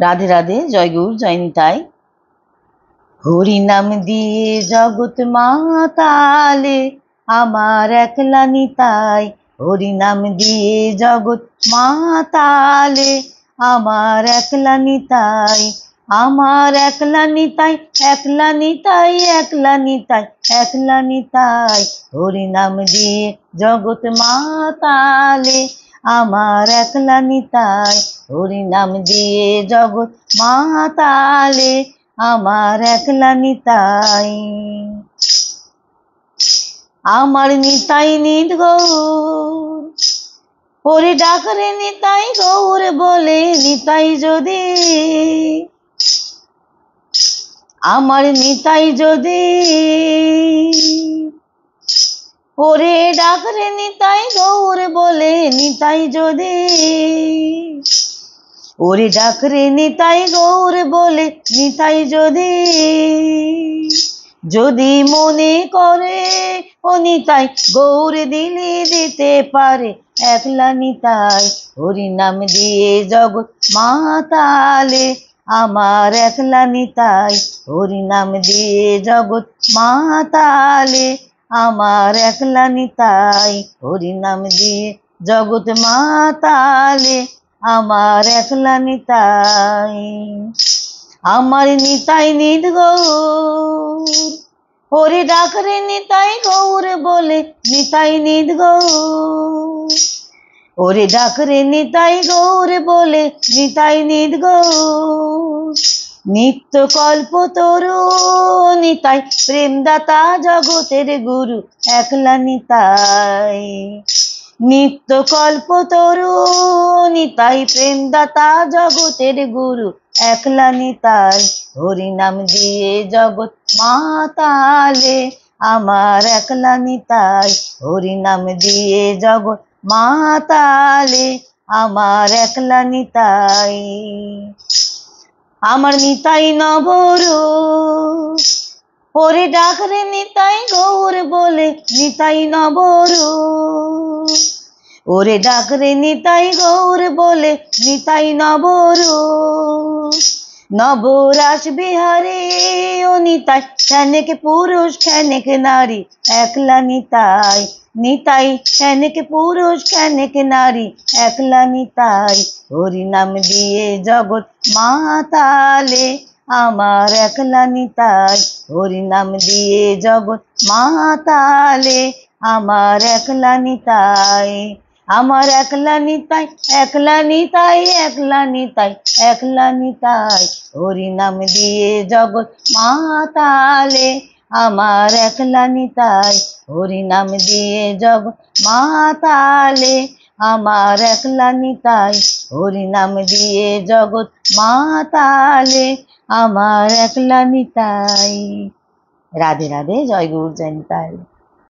রাধে রাধে, জয় গৌর জয় নিতাই। হরি নাম দিয়ে জগৎ মাতালে আমার একলা নিতাই। হরি নাম দিয়ে জগৎ মাতালে আমার একলা নিতাই। আমার একলা নিতাই, একলা নিতাই, একলা নিতাই, একলা নিতাই। হরি নাম দিয়ে জগৎ মাতালে আমার একলা নিতাই। হরি নাম দিয়ে জগৎ মাতালে আমার একলা নিতাই। আমার নিতাই নিত গৌর, ওরে ডাকরে নিতাই গৌর বলে নিতাই যদি, আমার নিতাই যদি, ওরে ডাকরে নিতাই গৌর বলে নিতাই যদি, ওরে ডাকরে নিতাই গৌর বলে নিতাই যদি, যদি মনে করে ও নিতাই গৌর দিলে দিতে পারে একলা নিতাই। হরি নাম দিয়ে জগৎ মাতালে আমার একলা নিতাই। হরি নাম দিয়ে জগৎ মাতালে আমার একলা নিতাই। হরি নাম দিয়ে জগৎ মাতালে আমার একলা নিতাই। আমার নিতাই নিত গৌর, ওরে ডাকরে নিতাই গৌর বলে নিতাই নিত গৌর, ওরে ডাকরে নিতাই গৌর বলে নিতাই নিত গৌর। নিত্য কল্প তরু নিতাই প্রেমদাতা জগতের গুরু একলা নিতাই। নিত্য কল্প তরু নিতাই প্রেমদাতা জগতের গুরু একলা নিতাই। হরি নাম দিয়ে জগৎ মাতালে আমার একলা নিতাই। হরি নাম দিয়ে জগৎ মাতালে আমার একলা নিতাই। আমার নিতাই নবরূপ, ওরে ডাকরে নিতাই গৌর বলে নিতাই নবরূপ, ওরে ডাকরে নিতাই গৌর বলে নিতাই নবরূপ। নবরাস বিহারে ও নিতাই, ক্ষণিক পুরুষ ক্ষণিক নারী একলা নিতাই। নিতাই ক্ষণিক পুরুষ ক্ষণিক নারী একলা নিতাই। হরি নাম দিয়ে জগৎ মাতালে আমার একলা নিতাই। হরি নাম দিয়ে জগৎ মাতালে আমার একলা নিতাই। আমার একলা নিতাই, একলা নিতাই, একলা নিতাই, একলা নিতাই। হরি নাম দিয়ে জগৎ মাতালে আমার একলা নিতাই। হরি নাম দিয়ে জগৎ মাতালে আমার একলা নিতাই। হরি নাম দিয়ে জগৎ মাতালে আমার একলা নিতাই। রাধে রাধে, জয় গৌর জয় নিতাই।